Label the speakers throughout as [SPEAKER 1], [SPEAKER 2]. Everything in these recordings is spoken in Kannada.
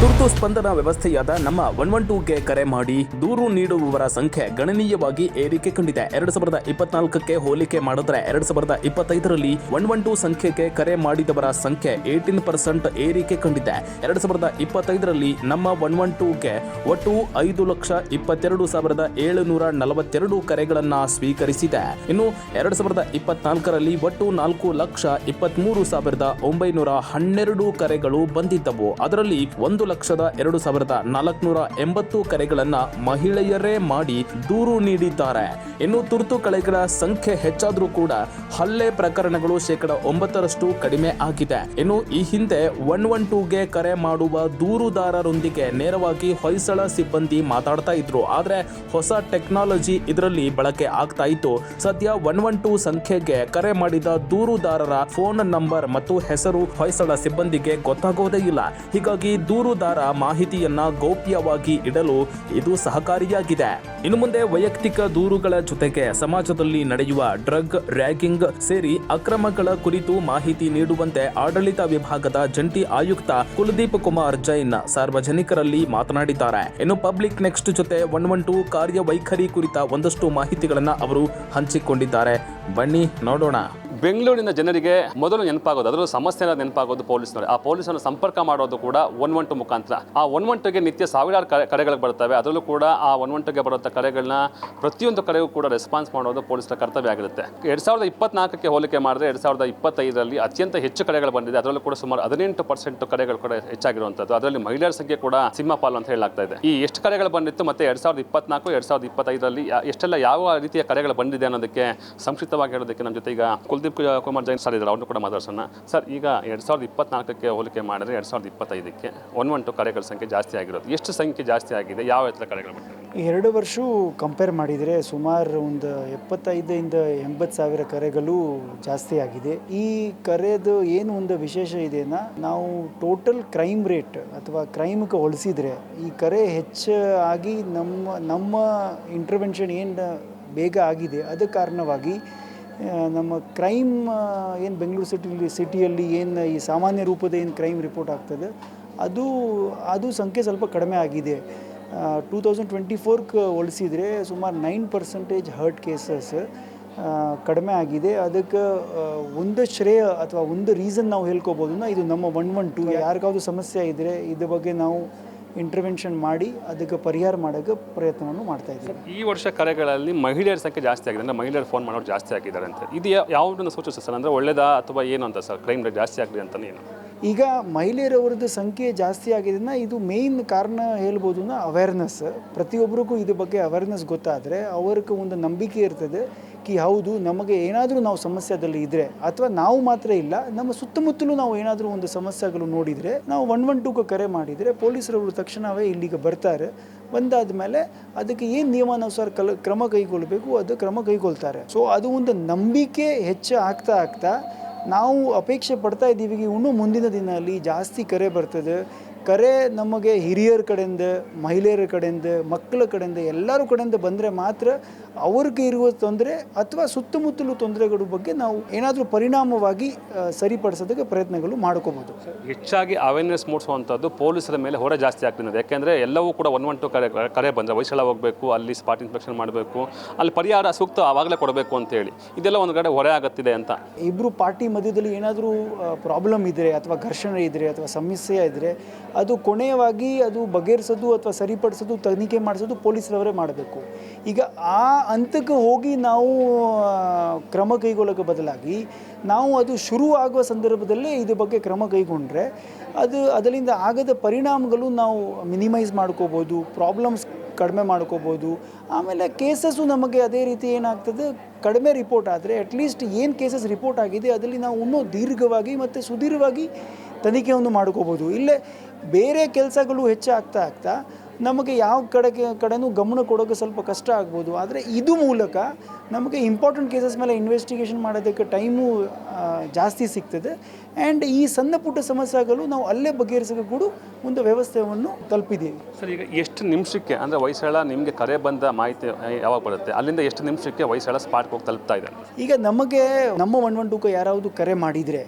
[SPEAKER 1] ತುರ್ತು ಸ್ಪಂದನ ವ್ಯವಸ್ಥೆಯಾದ ನಮ್ಮ 112ಗೆ ಕರೆ ಮಾಡಿ ದೂರು ನೀಡುವವರ ಸಂಖ್ಯೆ ಗಣನೀಯವಾಗಿ ಏರಿಕೆ ಕಂಡಿದೆ. 2024ಕ್ಕೆ ಹೋಲಿಕೆ ಮಾಡಿದ್ರೆ 2025ರಲ್ಲಿ 112 ಸಂಖ್ಯೆಗೆ ಕರೆ ಮಾಡಿದವರ ಸಂಖ್ಯೆ 18% ಏರಿಕೆ ಕಂಡಿದೆ. 2025ರಲ್ಲಿ ನಮ್ಮ 112ಗೆ ಒಟ್ಟು 5,22,742 ಕರೆಗಳನ್ನ ಸ್ವೀಕರಿಸಿದೆ. ಇನ್ನು 2024ರಲ್ಲಿ ಒಟ್ಟು 4,23,912 ಕರೆಗಳು ಬಂದಿದ್ದವು. ಅದರಲ್ಲಿ 1,02,480 ಕರೆಗಳನ್ನ ಮಹಿಳೆಯರೇ ಮಾಡಿ ದೂರು ನೀಡಿದ್ದಾರೆ. ಇನ್ನು ತುರ್ತು ಕರೆಗಳ ಸಂಖ್ಯೆ ಹೆಚ್ಚಾದ್ರೂ ಕೂಡ ಹಲ್ಲೆ ಪ್ರಕರಣಗಳು 9% ಕಡಿಮೆ ಆಗಿದೆ. ಇನ್ನು ಈ ಹಿಂದೆ 112ಗೆ ಕರೆ ಮಾಡುವ ದೂರುದಾರರೊಂದಿಗೆ ನೇರವಾಗಿ ಹೊಯ್ಸಳ ಸಿಬ್ಬಂದಿ ಮಾತಾಡ್ತಾ ಇದ್ರು. ಆದ್ರೆ ಹೊಸ ಟೆಕ್ನಾಲಜಿ ಇದರಲ್ಲಿ ಬಳಕೆ ಆಗ್ತಾ ಇತ್ತು. ಸದ್ಯ 112 ಸಂಖ್ಯೆಗೆ ಕರೆ ಮಾಡಿದ ದೂರುದಾರರ ಫೋನ್ ನಂಬರ್ ಮತ್ತು ಹೆಸರು ಹೊಯ್ಸಳ ಸಿಬ್ಬಂದಿಗೆ ಗೊತ್ತಾಗೋದೇ ಇಲ್ಲ. ಹೀಗಾಗಿ ದೂರುದಾರ ಮಾಹಿತಿಯನ್ನ ಗೌಪ್ಯವಾಗಿ ಇಡಲು ಇದು ಸಹಕಾರಿಯಾಗಿದೆ. ಇನ್ನು ಮುಂದೆ ವೈಯಕ್ತಿಕ ದೂರುಗಳ ಜೊತೆಗೆ ಸಮಾಜದಲ್ಲಿ ನಡೆಯುವ ಡ್ರಗ್ ರ್ಯಾಗಿಂಗ್ ಸೇರಿ ಅಕ್ರಮಗಳ ಕುರಿತು ಮಾಹಿತಿ ನೀಡುವಂತೆ ಆಡಳಿತ ವಿಭಾಗದ ಜಂಟಿ ಆಯುಕ್ತ ಕುಲದೀಪ್ ಕುಮಾರ್ ಜೈನ್ ಸಾರ್ವಜನಿಕರಲ್ಲಿ ಮಾತನಾಡಿದ್ದಾರೆ. ಇನ್ನು ಪಬ್ಲಿಕ್ ನೆಕ್ಸ್ಟ್ ಜೊತೆ 112 ಕಾರ್ಯವೈಖರಿ ಕುರಿತ ಒಂದಷ್ಟು ಮಾಹಿತಿಗಳನ್ನ ಅವರು ಹಂಚಿಕೊಂಡಿದ್ದಾರೆ. ಬನ್ನಿ ನೋಡೋಣ.
[SPEAKER 2] ಬೆಂಗಳೂರಿನ ಜನರಿಗೆ ಮೊದಲು ನೆನಪಾಗೋದು, ಅದರಲ್ಲೂ ಸಮಸ್ಯೆ ನೆನಪಾಗೋದು ಪೊಲೀಸ್ನವರು. ಆ ಪೊಲೀಸನ್ನು ಸಂಪರ್ಕ ಮಾಡೋದು ಕೂಡ 112 ಮುಖಾಂತರ. ಆ 112ಗೆ ನಿತ್ಯ ಸಾವಿರಾರು ಕರೆಗಳು ಬರ್ತವೆ. ಅದರಲ್ಲೂ ಕೂಡ ಆ 112ಗೆ ಬರುವಂಥ ಕರೆಗಳನ್ನ ಪ್ರತಿಯೊಂದು ಕರೆಗೂ ಕೂಡ ರೆಸ್ಪಾನ್ಸ್ ಮಾಡೋದು ಪೊಲೀಸರ ಕರ್ತವ್ಯ ಆಗಿರುತ್ತೆ. 2024ಕ್ಕೆ ಹೋಲಿಕೆ ಮಾಡಿದ್ರೆ 2025ರಲ್ಲಿ ಅತ್ಯಂತ ಹೆಚ್ಚು ಕರೆಗಳು ಬಂದಿದೆ. ಅದರಲ್ಲೂ ಕೂಡ ಸುಮಾರು 18% ಕರೆಗಳು ಕೂಡ ಹೆಚ್ಚಾಗಿರುವಂಥದ್ದು. ಅದರಲ್ಲಿ ಮಹಿಳೆಯರ ಸಂಖ್ಯೆ ಕೂಡ ಸಿಂಹಪಾಲು ಅಂತ ಹೇಳಲಾಗ್ತಾ ಇದೆ. ಈ ಎಷ್ಟು ಕರೆಗಳು ಬಂದಿತ್ತು ಮತ್ತೆ 2024, 2025ರಲ್ಲಿ ಎಷ್ಟೆಲ್ಲ ಯಾವ ರೀತಿಯ ಕರೆಗಳು ಬಂದಿದೆ ಅನ್ನೋದಕ್ಕೆ ಸಂಕ್ಷಿಪ್ತವಾಗಿ ಹೇಳೋದಕ್ಕೆ ನಮ್ಮ ಜೊತೆ ಈಗ ಕುಲದೀಪ್ ಕುಮಾರ್ ಜೈನ್ ಸರ್ ಇದ್ದಾರೆ. ಅವ್ರನ್ನೂ ಕೂಡ ಮಾತಾಡ್ಸೋಣ. ಸರ್, ಈಗ 2024ಕ್ಕೆ ಹೋಲಿಕೆ ಮಾಡಿದ್ರೆ 2025ಕ್ಕೆ 112 ಕರೆಗಳ ಸಂಖ್ಯೆ ಜಾಸ್ತಿ ಆಗಿರೋದು. ಎಷ್ಟು ಸಂಖ್ಯೆ ಜಾಸ್ತಿ ಆಗಿದೆ? ಯಾವ ರೀತಿಯ ಕರೆಗಳು ಬಂದಿದೆ?
[SPEAKER 3] 2 ವರ್ಷ ಕಂಪೇರ್ ಮಾಡಿದರೆ ಸುಮಾರು ಒಂದು 75,000 ಇಂದ 80,000 ಕರೆಗಳು ಜಾಸ್ತಿ ಆಗಿದೆ. ಈ ಕರೆದು ಏನು ಒಂದು ವಿಶೇಷ ಇದೆನಾ, ನಾವು ಟೋಟಲ್ ಕ್ರೈಮ್ ರೇಟ್ ಅಥವಾ ಕ್ರೈಮ್ಗೆ ಹೋಲಿಸಿದರೆ ಈ ಕರೆ ಹೆಚ್ಚಾಗಿ ನಮ್ಮ ಇಂಟರ್ವೆನ್ಷನ್ ಏನು ಬೇಗ ಆಗಿದೆ. ಅದ ಕಾರಣವಾಗಿ ನಮ್ಮ ಕ್ರೈಮ್ ಏನು ಬೆಂಗಳೂರು ಸಿಟಿಯಲ್ಲಿ ಏನು ಈ ಸಾಮಾನ್ಯ ರೂಪದ ಏನು ಕ್ರೈಮ್ ರಿಪೋರ್ಟ್ ಆಗ್ತದೆ ಅದು ಸಂಖ್ಯೆ ಸ್ವಲ್ಪ ಕಡಿಮೆ ಆಗಿದೆ. 2024ಕ್ಕೆ ಹೋಲಿಸಿದರೆ ಸುಮಾರು 9% ಹರ್ಟ್ ಕೇಸಸ್ ಕಡಿಮೆ ಆಗಿದೆ. ಅದಕ್ಕೆ ಒಂದು ಶ್ರೇಯ ಅಥವಾ ಒಂದು ರೀಸನ್ ನಾವು ಹೇಳ್ಕೊಬೋದು, ಇದು ನಮ್ಮ 112 ಯಾರಿಗಾದ್ರು ಸಮಸ್ಯೆ ಇದ್ದರೆ ಇದ್ರ ಬಗ್ಗೆ ನಾವು ಇಂಟರ್ವೆನ್ಷನ್ ಮಾಡಿ ಅದಕ್ಕೆ ಪರಿಹಾರ ಮಾಡೋಕ್ಕೆ ಪ್ರಯತ್ನವನ್ನು ಮಾಡ್ತಾ ಇದ್ದೀವಿ.
[SPEAKER 2] ಈ ವರ್ಷ ಕರೆಗಳಲ್ಲಿ ಮಹಿಳೆಯರ ಸಂಖ್ಯೆ ಜಾಸ್ತಿ ಆಗಿದೆ, ಅಂದರೆ ಮಹಿಳೆಯರು ಫೋನ್ ಮಾಡೋರು ಜಾಸ್ತಿ ಆಗಿದ್ದಾರೆ ಅಂತ. ಇದು ಯಾವುದನ್ನು ಸೂಚಿಸುತ್ತೆ ಸರ್? ಅಂದರೆ ಒಳ್ಳೆಯದಾ ಅಥವಾ ಏನು ಅಂತ ಸರ್? ಕ್ರೈಮ್ ರೇಟ್ ಜಾಸ್ತಿ ಆಗಿದೆ ಅಂತಲೇ ಏನು?
[SPEAKER 3] ಈಗ ಮಹಿಳೆಯರವ್ರದ್ದು ಸಂಖ್ಯೆ ಜಾಸ್ತಿ ಆಗಿದ್ದನ್ನ ಇದು ಮೇಯ್ನ್ ಕಾರಣ ಹೇಳ್ಬೋದು ಅವೇರ್ನೆಸ್. ಪ್ರತಿಯೊಬ್ಬರಿಗೂ ಇದ್ರ ಬಗ್ಗೆ ಅವೇರ್ನೆಸ್ ಗೊತ್ತಾದರೆ ಅವ್ರಿಗೆ ಒಂದು ನಂಬಿಕೆ ಇರ್ತದೆ ಕಿ ಹೌದು ನಮಗೆ ಏನಾದರೂ ನಾವು ಸಮಸ್ಯೆದಲ್ಲಿ ಇದ್ದರೆ ಅಥವಾ ನಾವು ಮಾತ್ರ ಇಲ್ಲ, ನಮ್ಮ ಸುತ್ತಮುತ್ತಲೂ ನಾವು ಏನಾದರೂ ಒಂದು ಸಮಸ್ಯೆಗಳು ನೋಡಿದರೆ ನಾವು 112ಕ್ಕೆ ಕರೆ ಮಾಡಿದರೆ ಪೊಲೀಸರವರು ತಕ್ಷಣವೇ ಇಲ್ಲಿಗೆ ಬರ್ತಾರೆ. ಬಂದಾದ ಮೇಲೆ ಅದಕ್ಕೆ ಏನು ನಿಯಮಾನುಸಾರ ಕ್ರಮ ಕೈಗೊಳ್ಳಬೇಕು ಅದು ಕ್ರಮ ಕೈಗೊಳ್ತಾರೆ. ಸೊ ಅದು ಒಂದು ನಂಬಿಕೆ ಹೆಚ್ಚು ಆಗ್ತಾ ನಾವು ಅಪೇಕ್ಷೆ ಪಡ್ತಾ ಇದ್ದೀವಿ ಇನ್ನೂ ಮುಂದಿನ ದಿನದಲ್ಲಿ ಜಾಸ್ತಿ ಕರೆ ಬರ್ತದೆ. ಕರೆ ನಮಗೆ ಹಿರಿಯರ ಕಡೆಯಿಂದ, ಮಹಿಳೆಯರ ಕಡೆಯಿಂದ, ಮಕ್ಕಳ ಕಡೆಯಿಂದ, ಎಲ್ಲರ ಕಡೆಯಿಂದ ಬಂದರೆ ಮಾತ್ರ ಅವ್ರಿಗೆ ಇರುವ ತೊಂದರೆ ಅಥವಾ ಸುತ್ತಮುತ್ತಲು ತೊಂದರೆಗಳ ಬಗ್ಗೆ ನಾವು ಏನಾದರೂ ಪರಿಣಾಮವಾಗಿ ಸರಿಪಡಿಸೋದಕ್ಕೆ ಪ್ರಯತ್ನಗಳು ಮಾಡ್ಕೋಬೋದು.
[SPEAKER 2] ಹೆಚ್ಚಾಗಿ ಅವೇರ್ನೆಸ್ ಮೂಡಿಸುವಂಥದ್ದು ಪೊಲೀಸರ ಮೇಲೆ ಹೊರೆ ಜಾಸ್ತಿ ಆಗ್ತಿದೆ. ಯಾಕೆಂದರೆ ಎಲ್ಲವೂ ಕೂಡ 112 ಕರೆ ಬಂದರೆ ಹೊಯ್ಸಳ ಹೋಗಬೇಕು, ಅಲ್ಲಿ ಸ್ಪಾಟ್ ಇನ್ಸ್ಪೆಕ್ಷನ್ ಮಾಡಬೇಕು, ಅಲ್ಲಿ ಪರಿಹಾರ ಸೂಕ್ತ ಆವಾಗಲೇ ಕೊಡಬೇಕು ಅಂತೇಳಿ ಇದೆಲ್ಲ ಒಂದು ಕಡೆ ಹೊರೆ ಆಗುತ್ತಿದೆ ಅಂತ.
[SPEAKER 3] ಇಬ್ಬರು ಪಾರ್ಟಿ ಮಧ್ಯದಲ್ಲಿ ಏನಾದರೂ ಪ್ರಾಬ್ಲಮ್ ಇದ್ದರೆ ಅಥವಾ ಘರ್ಷಣೆ ಇದ್ದರೆ ಅಥವಾ ಸಮಸ್ಯೆ ಇದ್ದರೆ ಅದು ಕೊನೆಯವಾಗಿ ಅದು ಬಗೆಹರಿಸೋದು ಅಥವಾ ಸರಿಪಡಿಸೋದು, ತನಿಖೆ ಮಾಡಿಸೋದು ಪೊಲೀಸರವರೇ ಮಾಡಬೇಕು. ಈಗ ಆ ಹಂತಕ್ಕೆ ಹೋಗಿ ನಾವು ಕ್ರಮ ಕೈಗೊಳ್ಳೋಕ್ಕೆ ಬದಲಾಗಿ ನಾವು ಅದು ಶುರು ಆಗುವ ಸಂದರ್ಭದಲ್ಲೇ ಇದ್ರ ಬಗ್ಗೆ ಕ್ರಮ ಕೈಗೊಂಡ್ರೆ ಅದರಿಂದ ಆಗದ ಪರಿಣಾಮಗಳು ನಾವು ಮಿನಿಮೈಸ್ ಮಾಡ್ಕೋಬೋದು, ಪ್ರಾಬ್ಲಮ್ಸ್ ಕಡಿಮೆ ಮಾಡ್ಕೋಬೋದು. ಆಮೇಲೆ ಕೇಸಸ್ಸು ನಮಗೆ ಅದೇ ರೀತಿ ಏನಾಗ್ತದೆ, ಕಡಿಮೆ ರಿಪೋರ್ಟ್ ಆದರೆ ಅಟ್ಲೀಸ್ಟ್ ಏನು ಕೇಸಸ್ ರಿಪೋರ್ಟ್ ಆಗಿದೆ ಅದರಲ್ಲಿ ನಾವು ಇನ್ನೂ ದೀರ್ಘವಾಗಿ ಮತ್ತು ಸುದೀರ್ಘವಾಗಿ ತನಿಖೆಯನ್ನು ಮಾಡ್ಕೋಬೋದು. ಇಲ್ಲೇ ಬೇರೆ ಕೆಲಸಗಳು ಹೆಚ್ಚಾಗ್ತಾ ನಮಗೆ ಯಾವ ಕಡೆನೂ ಗಮನ ಕೊಡೋಕ್ಕೆ ಸ್ವಲ್ಪ ಕಷ್ಟ ಆಗ್ಬೋದು. ಆದರೆ ಇದು ಮೂಲಕ ನಮಗೆ ಇಂಪಾರ್ಟೆಂಟ್ ಕೇಸಸ್ ಮೇಲೆ ಇನ್ವೆಸ್ಟಿಗೇಷನ್ ಮಾಡೋದಕ್ಕೆ ಟೈಮು ಜಾಸ್ತಿ ಸಿಗ್ತದೆ. ಆ್ಯಂಡ್ ಈ ಸಣ್ಣ ಪುಟ್ಟ ಸಮಸ್ಯೆಗಳು ನಾವು ಅಲ್ಲೇ ಬಗೆಹರಿಸೋಕೆ ಕೂಡ ಒಂದು ವ್ಯವಸ್ಥೆಯನ್ನು ತಲುಪಿದ್ದೀವಿ.
[SPEAKER 2] ಸರ್, ಈಗ ಎಷ್ಟು ನಿಮಿಷಕ್ಕೆ ಅಂದರೆ ಹೊಯ್ಸಳ ನಿಮಗೆ ಕರೆ ಬಂದ ಮಾಹಿತಿ ಯಾವಾಗ ಬರುತ್ತೆ? ಅಲ್ಲಿಂದ ಎಷ್ಟು ನಿಮಿಷಕ್ಕೆ ಹೊಯ್ಸಳ ಸ್ಪಾಟ್ಗೆ ಹೋಗಿ ತಲುಪ್ತಾ ಇದೆ?
[SPEAKER 3] ಈಗ ನಮಗೆ ನಮ್ಮ 112ಕ್ಕೆ ಯಾರಾವುದು ಕರೆ ಮಾಡಿದರೆ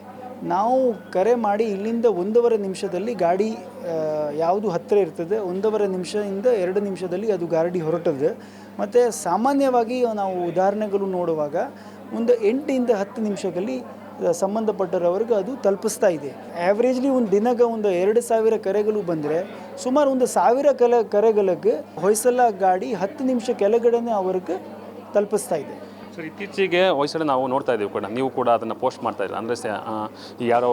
[SPEAKER 3] ನಾವು ಕರೆ ಮಾಡಿ ಇಲ್ಲಿಂದ 1.5 ನಿಮಿಷದಲ್ಲಿ ಗಾಡಿ ಯಾವುದು ಹತ್ತಿರ ಇರ್ತದೆ 1.5 ನಿಮಿಷದಿಂದ 2 ನಿಮಿಷದಲ್ಲಿ ಅದು ಗಾಡಿ ಹೊರಟದೆ. ಮತ್ತು ಸಾಮಾನ್ಯವಾಗಿ ನಾವು ಉದಾಹರಣೆಗಳು ನೋಡುವಾಗ ಒಂದು 8 ಇಂದ 10 ನಿಮಿಷದಲ್ಲಿ ಸಂಬಂಧಪಟ್ಟರವರೆಗೆ ಅದು ತಲುಪಿಸ್ತಾ ಇದೆ. ಆ್ಯಾವ್ರೇಜ್ಲಿ ಒಂದು ದಿನಕ್ಕೆ ಒಂದು 2,000 ಕರೆಗಳು ಬಂದರೆ ಸುಮಾರು ಒಂದು 1,000 ಕರೆಗಳಿಗೆ ಹೊಯ್ಸಳ ಗಾಡಿ 10 ನಿಮಿಷ ಕೆಳಗಡೆನೇ ಅವ್ರಿಗೆ ತಲುಪಿಸ್ತಾ ಇದೆ.
[SPEAKER 2] ಸರ್, ಇತ್ತೀಚೆಗೆ ವಯಸ್ಸಲ್ಲಿ ನಾವು ನೋಡ್ತಾ ಇದ್ದೀವಿ ಕೂಡ, ನೀವು ಕೂಡ ಅದನ್ನು ಪೋಸ್ಟ್ ಮಾಡ್ತಾ ಇದ್ದೀರಾ. ಅಂದರೆ ಈ ಯಾರೋ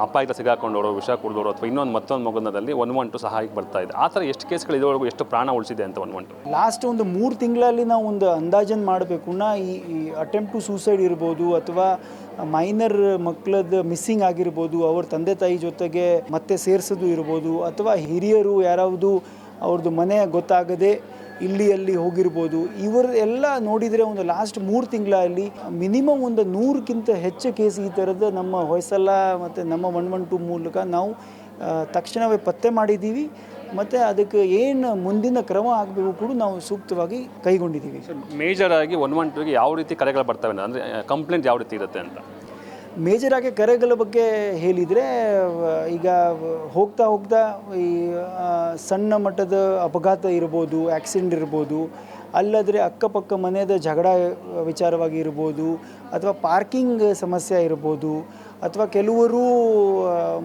[SPEAKER 2] ಅಪಾಯದ ಸಿಗಾಕೊಂಡವರು, ವಿಷ ಕುಡಿದವರು ಅಥವಾ ಮತ್ತೊಂದು ಮಗುನದಲ್ಲಿ 112 ಸಹಾಯಕ್ಕೆ ಬರ್ತಾ ಇದೆ. ಆ ಥರ ಎಷ್ಟು ಕೇಸ್ಗಳು ಇದುವರೆಗೂ ಎಷ್ಟು ಪ್ರಾಣ ಉಳಿಸಿದೆ ಅಂತ 112?
[SPEAKER 3] ಲಾಸ್ಟ್ ಒಂದು 3 ತಿಂಗಳಲ್ಲಿ ನಾವು ಒಂದು ಅಂದಾಜನ್ನು ಮಾಡಬೇಕು. ಈ ಅಟೆಂಪ್ಟ್ ಟು ಸೂಸೈಡ್ ಇರ್ಬೋದು ಅಥವಾ ಮೈನರ್ ಮಕ್ಕಳದ್ದು ಮಿಸ್ಸಿಂಗ್ ಆಗಿರ್ಬೋದು, ಅವ್ರ ತಂದೆ ತಾಯಿ ಜೊತೆಗೆ ಮತ್ತೆ ಸೇರಿಸೋದು ಇರ್ಬೋದು, ಅಥವಾ ಹಿರಿಯರು ಯಾರಾವುದು ಅವ್ರದ್ದು ಮನೆ ಗೊತ್ತಾಗದೆ ಅಲ್ಲಿ ಹೋಗಿರ್ಬೋದು. ಇವರು ಎಲ್ಲ ನೋಡಿದರೆ ಒಂದು ಲಾಸ್ಟ್ 3 ತಿಂಗಳಲ್ಲಿ ಮಿನಿಮಮ್ ಒಂದು 100ಕ್ಕಿಂತ ಹೆಚ್ಚು ಕೇಸ್ ಈ ಥರದ ನಮ್ಮ ಹೊಯ್ಸಳ ಮತ್ತು ನಮ್ಮ 112 ಮೂಲಕ ನಾವು ತಕ್ಷಣವೇ ಪತ್ತೆ ಮಾಡಿದ್ದೀವಿ. ಮತ್ತು ಅದಕ್ಕೆ ಏನು ಮುಂದಿನ ಕ್ರಮ ಆಗಬೇಕು ಕೂಡ ನಾವು ಸೂಕ್ತವಾಗಿ ಕೈಗೊಂಡಿದ್ದೀವಿ.
[SPEAKER 2] ಮೇಜರ್ ಆಗಿ 112ಗೆ ಯಾವ ರೀತಿ ಕರೆಗಳು ಬರ್ತವೆ, ಅಂದರೆ ಕಂಪ್ಲೇಂಟ್ ಯಾವ ರೀತಿ ಇರುತ್ತೆ ಅಂತ?
[SPEAKER 3] ಮೇಜರಾಗಿ ಕರೆಗಳ ಬಗ್ಗೆ ಹೇಳಿದರೆ, ಈಗ ಹೋಗ್ತಾ ಈ ಸಣ್ಣ ಮಟ್ಟದ ಅಪಘಾತ ಇರ್ಬೋದು, ಆಕ್ಸಿಡೆಂಟ್ ಇರ್ಬೋದು, ಅಲ್ಲದ್ರೆ ಅಕ್ಕಪಕ್ಕ ಮನೆಯದ ಜಗಳ ವಿಚಾರವಾಗಿ ಇರ್ಬೋದು, ಅಥವಾ ಪಾರ್ಕಿಂಗ್ ಸಮಸ್ಯೆ ಇರ್ಬೋದು, ಅಥವಾ ಕೆಲವರು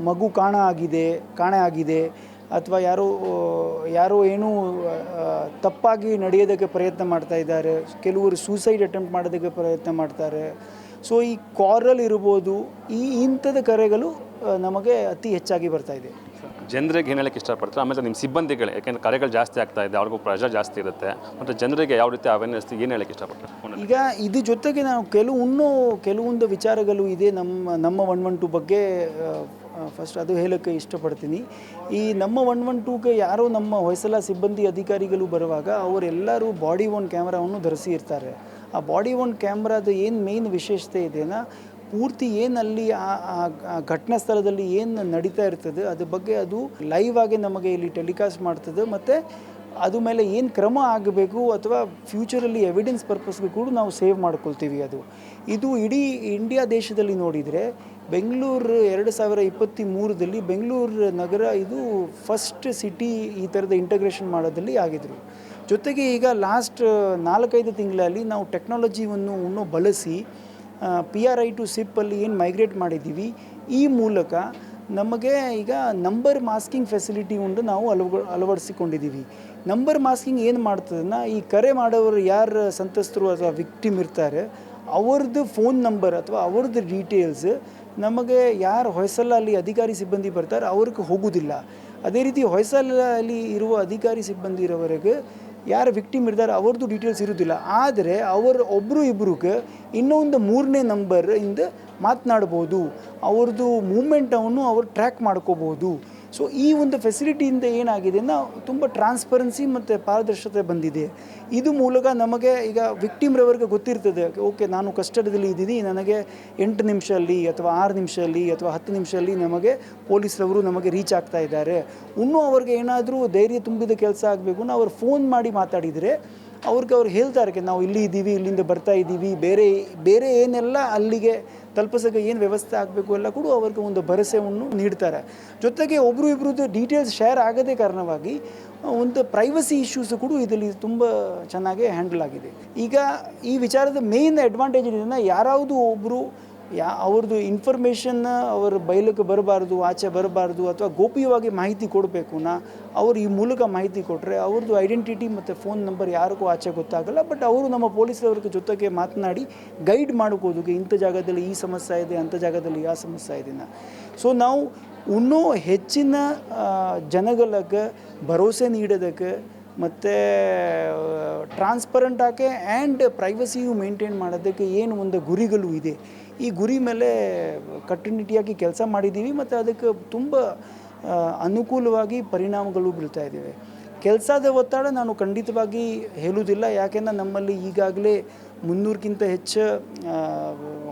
[SPEAKER 3] ಮಗು ಕಾಣೆ ಆಗಿದೆ, ಅಥವಾ ಯಾರೋ ಏನೂ ತಪ್ಪಾಗಿ ನಡೆಯೋದಕ್ಕೆ ಪ್ರಯತ್ನ ಮಾಡ್ತಾ ಇದ್ದಾರೆ, ಕೆಲವರು ಸೂಸೈಡ್ ಅಟೆಂಪ್ಟ್ ಮಾಡೋದಕ್ಕೆ ಪ್ರಯತ್ನ ಮಾಡ್ತಾರೆ. ಸೊ ಈ ಕಾರಲ್ ಇರ್ಬೋದು, ಇಂಥದ ಕರೆಗಳು ನಮಗೆ ಅತಿ ಹೆಚ್ಚಾಗಿ ಬರ್ತಾ ಇದೆ.
[SPEAKER 2] ಜನರಿಗೆ ಏನು ಹೇಳಕ್ಕೆ ಇಷ್ಟಪಡ್ತಾರೆ? ಆಮೇಲೆ ನಿಮ್ಮ ಸಿಬ್ಬಂದಿಗಳು, ಯಾಕೆಂದರೆ ಕರೆಗಳು ಜಾಸ್ತಿ ಆಗ್ತಾ ಇದೆ, ಅವ್ರಿಗೂ ಪ್ರೆಷರ್ ಜಾಸ್ತಿ ಇರುತ್ತೆ, ಮತ್ತು ಜನರಿಗೆ ಯಾವ ರೀತಿ ಅವೇರ್ನೆಸ್ ಏನು ಹೇಳಕ್ಕೆ ಇಷ್ಟಪಡ್ತಾರೆ?
[SPEAKER 3] ಈಗ ಇದ್ರ ಜೊತೆಗೆ ನಾವು ಕೆಲವೊಂದು ವಿಚಾರಗಳು ಇದೆ ನಮ್ಮ 112 ಬಗ್ಗೆ. ಫಸ್ಟ್ ಅದು ಹೇಳೋಕ್ಕೆ ಇಷ್ಟಪಡ್ತೀನಿ. ಈ ನಮ್ಮ 112ಗೆ ಯಾರೋ ನಮ್ಮ ಹೊಯ್ಸಳ ಸಿಬ್ಬಂದಿ ಅಧಿಕಾರಿಗಳು ಬರುವಾಗ ಅವರೆಲ್ಲರೂ ಬಾಡಿ ಓನ್ ಕ್ಯಾಮ್ರಾವನ್ನು ಧರಿಸಿ ಇರ್ತಾರೆ. ಆ ಬಾಡಿ ಓನ್ ಕ್ಯಾಮ್ರಾದ ಏನು ಮೇನ್ ವಿಶೇಷತೆ ಇದೆಯಾ, ಪೂರ್ತಿ ಏನಲ್ಲಿ ಆ ಘಟನಾ ಸ್ಥಳದಲ್ಲಿ ಏನು ನಡೀತಾ ಇರ್ತದೆ ಅದ್ರ ಬಗ್ಗೆ ಅದು ಲೈವ್ ಆಗಿ ನಮಗೆ ಇಲ್ಲಿ ಟೆಲಿಕಾಸ್ಟ್ ಮಾಡ್ತದೆ. ಮತ್ತು ಅದು ಮೇಲೆ ಏನು ಕ್ರಮ ಆಗಬೇಕು ಅಥವಾ ಫ್ಯೂಚರಲ್ಲಿ ಎವಿಡೆನ್ಸ್ ಪರ್ಪಸ್ಗೆ ಕೂಡ ನಾವು ಸೇವ್ ಮಾಡ್ಕೊಳ್ತೀವಿ. ಇದು ಇಡೀ ಇಂಡಿಯಾ ದೇಶದಲ್ಲಿ ನೋಡಿದರೆ ಬೆಂಗಳೂರು 2023ರಲ್ಲಿ ಬೆಂಗಳೂರು ನಗರ ಇದು ಫಸ್ಟ್ ಸಿಟಿ ಈ ಥರದ ಇಂಟಗ್ರೇಷನ್ ಮಾಡೋದಲ್ಲಿ ಆಗಿದ್ರು. ಜೊತೆಗೆ ಈಗ ಲಾಸ್ಟ್ 4-5 ತಿಂಗಳಲ್ಲಿ ನಾವು ಟೆಕ್ನಾಲಜಿಯನ್ನು ಬಳಸಿ PRI to SIP ಅಲ್ಲಿ ಏನು ಮೈಗ್ರೇಟ್ ಮಾಡಿದ್ದೀವಿ, ಈ ಮೂಲಕ ನಮಗೆ ಈಗ ನಂಬರ್ ಮಾಸ್ಕಿಂಗ್ ಫೆಸಿಲಿಟಿ ಉಂಟು ನಾವು ಅಳವಡಿಸಿಕೊಂಡಿದ್ದೀವಿ. ನಂಬರ್ ಮಾಸ್ಕಿಂಗ್ ಏನು ಮಾಡ್ತದನ್ನ, ಈ ಕರೆ ಮಾಡೋರು ಯಾರು ಸಂತ್ರಸ್ತರು ಅಥವಾ ವಿಕ್ಟಿಮ್ ಇರ್ತಾರೆ ಅವ್ರದ್ದು ಫೋನ್ ನಂಬರ್ ಅಥವಾ ಅವ್ರದ್ದು ಡೀಟೇಲ್ಸ್ ನಮಗೆ ಯಾರು ಹೊಯ್ಸಳ ಅಲ್ಲಿ ಅಧಿಕಾರಿ ಸಿಬ್ಬಂದಿ ಬರ್ತಾರೆ ಅವ್ರಿಗೆ ಹೋಗೋದಿಲ್ಲ. ಅದೇ ರೀತಿ ಹೊಯ್ಸಳ ಅಲ್ಲಿ ಇರುವ ಅಧಿಕಾರಿ ಸಿಬ್ಬಂದಿ ಇರೋವರೆಗೆ ಯಾರು ವಿಕ್ಟಿಮ್ ಇರ್ತಾರೆ ಅವ್ರದ್ದು ಡೀಟೇಲ್ಸ್ ಇರೋದಿಲ್ಲ. ಆದರೆ ಒಬ್ಬರು ಇಬ್ಬರಿಗೆ ಇನ್ನೊಂದು 3ನೇ ನಂಬರ್ ಇಂದ ಮಾತನಾಡ್ಬೋದು, ಅವ್ರದ್ದು ಮೂಮೆಂಟವನ್ನು ಅವರು ಟ್ರ್ಯಾಕ್ ಮಾಡ್ಕೋಬೋದು. ಸೊ ಈ ಒಂದು ಫೆಸಿಲಿಟಿಯಿಂದ ಏನಾಗಿದೆ ತುಂಬ ಟ್ರಾನ್ಸ್ಪರೆನ್ಸಿ ಮತ್ತು ಪಾರದರ್ಶಕತೆ ಬಂದಿದೆ. ಇದು ಮೂಲಕ ನಮಗೆ ಈಗ ವಿಕ್ಟಿಮ್ರವರೆಗೆ ಗೊತ್ತಿರ್ತದೆ, ಓಕೆ ನಾನು ಕಸ್ಟಡಿಯಲ್ಲಿ ಇದ್ದೀನಿ, ನನಗೆ 8 ನಿಮಿಷದಲ್ಲಿ ಅಥವಾ 6 ನಿಮಿಷದಲ್ಲಿ ಅಥವಾ 10 ನಿಮಿಷದಲ್ಲಿ ನಮಗೆ ಪೊಲೀಸರವರು ನಮಗೆ ರೀಚ್ ಆಗ್ತಾ ಇದ್ದಾರೆ. ಇನ್ನೂ ಅವ್ರಿಗೆ ಏನಾದರೂ ಧೈರ್ಯ ತುಂಬಿದ ಕೆಲಸ ಆಗಬೇಕು ಅವ್ರು ಫೋನ್ ಮಾಡಿ ಮಾತಾಡಿದರೆ ಅವ್ರು ಹೇಳ್ತಾರೆ ನಾವು ಇಲ್ಲಿ ಇದ್ದೀವಿ, ಇಲ್ಲಿಂದ ಬರ್ತಾ ಇದ್ದೀವಿ, ಬೇರೆ ಏನೆಲ್ಲ ಅಲ್ಲಿಗೆ ತಲುಪಿಸೋಕೆ ಏನು ವ್ಯವಸ್ಥೆ ಆಗಬೇಕು ಎಲ್ಲ ಕೂಡ ಅವ್ರಿಗೆ ಒಂದು ಭರವಸೆಯನ್ನು ನೀಡ್ತಾರೆ. ಜೊತೆಗೆ ಇಬ್ಬರದ್ದು ಡೀಟೇಲ್ಸ್ ಶೇರ್ ಆಗದೇ ಕಾರಣವಾಗಿ ಒಂದು ಪ್ರೈವಸಿ ಇಶ್ಯೂಸ್ ಕೂಡ ಇದರಲ್ಲಿ ತುಂಬ ಚೆನ್ನಾಗಿ ಹ್ಯಾಂಡಲ್ ಆಗಿದೆ. ಈಗ ಈ ವಿಚಾರದ ಮೇನ್ ಅಡ್ವಾಂಟೇಜ್ ಇದನ್ನು ಯಾರಾವುದು ಒಬ್ಬರು ಅವ್ರದ್ದು ಇನ್ಫಾರ್ಮೇಷನ್ ಅವರ ಬಯಲಿಗೆ ಬರಬಾರ್ದು, ಆಚೆ ಬರಬಾರ್ದು, ಅಥವಾ ಗೋಪ್ಯವಾಗಿ ಮಾಹಿತಿ ಕೊಡಬೇಕು ಅವರು ಈ ಮೂಲಕ ಮಾಹಿತಿ ಕೊಟ್ಟರೆ ಅವ್ರದ್ದು ಐಡೆಂಟಿಟಿ ಮತ್ತು ಫೋನ್ ನಂಬರ್ ಯಾರಿಗೂ ಆಚೆ ಗೊತ್ತಾಗಲ್ಲ. ಬಟ್ ಅವರು ನಮ್ಮ ಪೊಲೀಸರವ್ರ ಜೊತೆಗೆ ಮಾತನಾಡಿ ಗೈಡ್ ಮಾಡೋಕೋದಕ್ಕೆ ಇಂಥ ಜಾಗದಲ್ಲಿ ಈ ಸಮಸ್ಯೆ ಇದೆ, ಅಂಥ ಜಾಗದಲ್ಲಿ ಯಾವ ಸಮಸ್ಯೆ ಇದೆ. ಸೊ ನಾವು ಇನ್ನೂ ಹೆಚ್ಚಿನ ಜನಗಳಿಗೆ ಭರವಸೆ ನೀಡೋದಕ್ಕೆ ಮತ್ತು ಟ್ರಾನ್ಸ್ಪರೆಂಟ್ ಆಗಿ ಆ್ಯಂಡ್ ಪ್ರೈವಸಿಯು ಮೇಂಟೈನ್ ಮಾಡೋದಕ್ಕೆ ಏನು ಒಂದು ಗುರಿಗಳು ಇದೆ, ಈ ಗುರಿ ಮೇಲೆ ಕಟ್ಟುನಿಟ್ಟಿಯಾಗಿ ಕೆಲಸ ಮಾಡಿದ್ದೀವಿ ಮತ್ತು ಅದಕ್ಕೆ ತುಂಬ ಅನುಕೂಲವಾಗಿ ಪರಿಣಾಮಗಳು ಬೀಳ್ತಾ ಇದ್ದೇವೆ. ಕೆಲಸದ ಒತ್ತಡ ನಾನು ಖಂಡಿತವಾಗಿ ಹೇಳುವುದಿಲ್ಲ, ಯಾಕೆಂದರೆ ನಮ್ಮಲ್ಲಿ ಈಗಾಗಲೇ 300ಕ್ಕಿಂತ ಹೆಚ್ಚು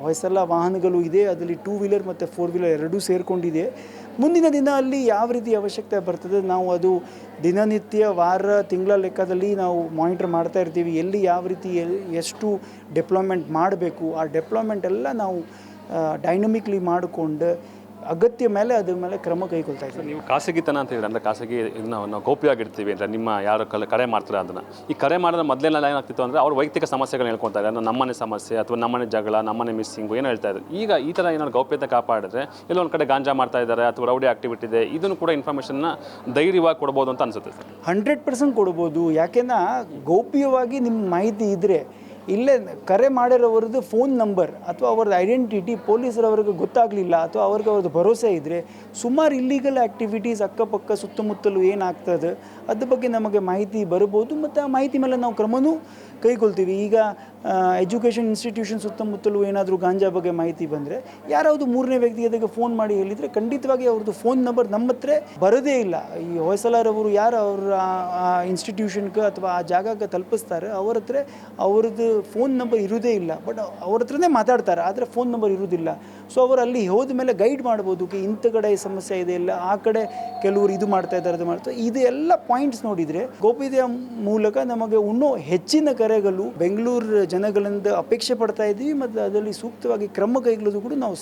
[SPEAKER 3] ಹೊಯ್ಸಳ ವಾಹನಗಳು ಇದೆ. ಅದರಲ್ಲಿ 2 ವೀಲರ್ ಮತ್ತು 4 ವೀಲರ್ ಎರಡೂ ಸೇರಿಕೊಂಡಿದೆ. ಮುಂದಿನ ದಿನ ಅಲ್ಲಿ ಯಾವ ರೀತಿ ಅವಶ್ಯಕತೆ ಬರ್ತದೆ ನಾವು ಅದು ದಿನನಿತ್ಯ ವಾರ ತಿಂಗಳ ಲೆಕ್ಕದಲ್ಲಿ ನಾವು ಮಾನಿಟರ್ ಮಾಡ್ತಾ ಇರ್ತೀವಿ. ಎಲ್ಲಿ ಯಾವ ರೀತಿ ಎಷ್ಟು ಡೆಪ್ಲಾಯ್ಮೆಂಟ್ ಮಾಡಬೇಕು ಆ ಡೆಪ್ಲಾಯ್ಮೆಂಟ್ ಎಲ್ಲ ನಾವು ಡೈನಮಿಕ್ಲಿ ಮಾಡಿಕೊಂಡು ಅಗತ್ಯ ಮೇಲೆ ಅದ್ರ ಮೇಲೆ ಕ್ರಮ ಕೈಗೊಳ್ತಾ ಇದ್ದೀವಿ.
[SPEAKER 2] ನೀವು ಖಾಸಗಿತನ ಅಂತ ಹೇಳಿದ್ರೆ ಅಂದರೆ ಖಾಸಗಿ ಇದನ್ನ ನಾವು ಗೌಪ್ಯವಾಗಿರ್ತೀವಿ ಅಂದರೆ ನಿಮ್ಮ ಯಾರು ಕರೆ ಮಾಡ್ತಾರೆ ಅದನ್ನು ಈ ಕರೆ ಮಾಡಿದ್ರೆ ಮೊದಲೆಲ್ಲ ಏನಾಗ್ತಿತ್ತು ಅಂದರೆ ಅವ್ರ ವೈಯಕ್ತಿಕ ಸಮಸ್ಯೆಗಳನ್ನ ಹೇಳ್ಕೊತಾರೆ, ಅಂದರೆ ನಮ್ಮನೆ ಸಮಸ್ಯೆ ಅಥವಾ ನಮ್ಮನೆ ಜಗಳ, ನಮ್ಮನೆ ಮಿಸ್ಸಿಂಗು ಏನು ಹೇಳ್ತಾ ಇದ್ದಾರೆ. ಈಗ ಈ ಥರ ಏನಾದ್ರು ಗೌಪ್ಯತೆ ಕಾಪಾಡಿದ್ರೆ ಎಲ್ಲೊಂದು ಕಡೆ ಗಾಂಜಾ ಮಾಡ್ತಾ ಇದ್ದಾರೆ ಅಥವಾ ರೌಡಿ ಆಕ್ಟಿವಿಟಿ ಇದೆ, ಇದನ್ನು ಕೂಡ ಇನ್ಫಾರ್ಮೇಷನ್ನ ಧೈರ್ಯವಾಗಿ ಕೊಡ್ಬೋದು ಅಂತ ಅನಿಸುತ್ತೆ ಸರ್.
[SPEAKER 3] 100% ಕೊಡ್ಬೋದು. ಯಾಕೆಂದ್ರೆ ಗೌಪ್ಯವಾಗಿ ನಿಮ್ಮ ಮಾಹಿತಿ ಇದ್ದರೆ ಇಲ್ಲೇ ಕರೆ ಮಾಡಿರೋವ್ರದ್ದು ಫೋನ್ ನಂಬರ್ ಅಥವಾ ಅವ್ರದ್ದು ಐಡೆಂಟಿಟಿ ಪೊಲೀಸರವ್ರಿಗೆ ಗೊತ್ತಾಗಲಿಲ್ಲ ಅಥವಾ ಅವ್ರದ್ದು ಭರೋಸೆ ಇದ್ದರೆ ಸುಮಾರು ಇಲ್ಲೀಗಲ್ ಆ್ಯಕ್ಟಿವಿಟೀಸ್ ಅಕ್ಕಪಕ್ಕ ಸುತ್ತಮುತ್ತಲು ಏನಾಗ್ತದೆ ಅದ್ರ ಬಗ್ಗೆ ನಮಗೆ ಮಾಹಿತಿ ಬರ್ಬೋದು ಮತ್ತು ಆ ಮಾಹಿತಿ ಮೇಲೆ ನಾವು ಕ್ರಮನೂ ಕೈಗೊಳ್ತೀವಿ. ಈಗ ಎಜುಕೇಷನ್ ಇನ್ಸ್ಟಿಟ್ಯೂಷನ್ ಸುತ್ತಮುತ್ತಲು ಏನಾದರೂ ಗಾಂಜಾ ಬಗ್ಗೆ ಮಾಹಿತಿ ಬಂದರೆ ಯಾರಾವುದು ಮೂರನೇ ವ್ಯಕ್ತಿ ಅದಕ್ಕೆ ಫೋನ್ ಮಾಡಿ ಹೇಳಿದರೆ ಖಂಡಿತವಾಗಿ ಅವ್ರದ್ದು ಫೋನ್ ನಂಬರ್ ನಮ್ಮ ಹತ್ರ ಬರೋದೇ ಇಲ್ಲ. ಈ ಹೊಯ್ಸಳರವರು ಯಾರು ಅವ್ರ ಆ ಇನ್ಸ್ಟಿಟ್ಯೂಷನ್ಗೆ ಅಥವಾ ಆ ಜಾಗಕ್ಕೆ ತಲುಪಿಸ್ತಾರೆ ಅವ್ರ ಹತ್ರ ಅವ್ರದ್ದು ಫೋನ್ ನಂಬರ್ ಇರೋದೇ ಇಲ್ಲ. ಬಟ್ ಅವ್ರ ಹತ್ರನೇ ಮಾತಾಡ್ತಾರೆ, ಆದರೆ ಫೋನ್ ನಂಬರ್ ಇರೋದಿಲ್ಲ. ಸೊ ಅವರು ಅಲ್ಲಿ ಹೋದ ಮೇಲೆ ಗೈಡ್ ಮಾಡ್ಬೋದು ಕಿ ಇಂಥ ಕಡೆ ಸಮಸ್ಯೆ ಇದೆ, ಇಲ್ಲ ಆ ಕಡೆ ಕೆಲವರು ಇದು ಮಾಡ್ತಾ ಇದ್ದಾರೆ, ಅದು ಮಾಡ್ತಾರೆ. ಇದು ಎಲ್ಲ ಪಾಯಿಂಟ್ಸ್ ನೋಡಿದರೆ ಗೋಪ್ಯತೆಯ ಮೂಲಕ ನಮಗೆ ಇನ್ನೂ ಹೆಚ್ಚಿನ ಕರೆಗಳು ಬೆಂಗಳೂರು ಜನಗಳಿಂದ ಅಪೇಕ್ಷೆ ಪಡ್ತಾ ಇದ್ದೀವಿ ಮತ್ತು ಅದರಲ್ಲಿ ಸೂಕ್ತವಾಗಿ ಕ್ರಮ ಕೈಗೊಳ್ಳೋದು ಕೂಡ ನಾವು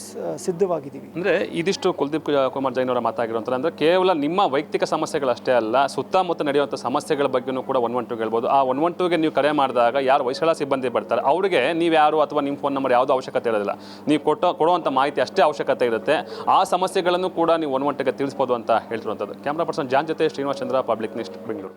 [SPEAKER 3] ಸಿದ್ಧವಾಗಿದ್ದೀವಿ.
[SPEAKER 2] ಅಂದರೆ ಇದಿಷ್ಟು ಕುಲದೀಪ್ ಕುಮಾರ್ ಜೈನ್ ಅವರ ಮಾತಾಗಿರುವಂಥ ಅಂದರೆ ಕೇವಲ ನಿಮ್ಮ ವೈಯಕ್ತಿಕ ಸಮಸ್ಯೆಗಳಷ್ಟೇ ಅಲ್ಲ, ಸುತ್ತಮುತ್ತ ನಡೆಯುವಂಥ ಸಮಸ್ಯೆಗಳ ಬಗ್ಗೆಯೂ ಕೂಡ 112 ಹೇಳ್ಬೋದು. ಆ 112ಗೆ ನೀವು ಕರೆ ಮಾಡಿದಾಗ ಯಾರು ಹೊಯ್ಸಳ ಸಿಬ್ಬಂದಿ ಬರ್ತಾರೆ ಅವರಿಗೆ ನೀವು ಯಾರು ಅಥವಾ ನಿಮ್ಮ ಫೋನ್ ನಂಬರ್ ಯಾವುದೋ ಅವಶ್ಯಕತೆ ಇರೋದಿಲ್ಲ, ನೀವು ಕೊಡುವಂಥ ಮಾಹಿತಿ ಅಷ್ಟೇ ಅವಶ್ಯಕತೆ ಇರುತ್ತೆ. ಆ ಸಮಸ್ಯೆಗಳನ್ನು ಕೂಡ ನೀವು 112ಗೆ ತಿಳಿಸ್ಬೋದು ಅಂತ ಹೇಳ್ತಿರುವಂಥದ್ದು. ಕ್ಯಾಮ್ರಾ ಪರ್ಸನ್ ಜಾನ್ ಜೊತೆ ಶ್ರೀನಿವಾಸ್ ಚಂದ್ರ, ಪಬ್ಲಿಕ್ ನ್ಯೂಸ್, ಬೆಂಗಳೂರು.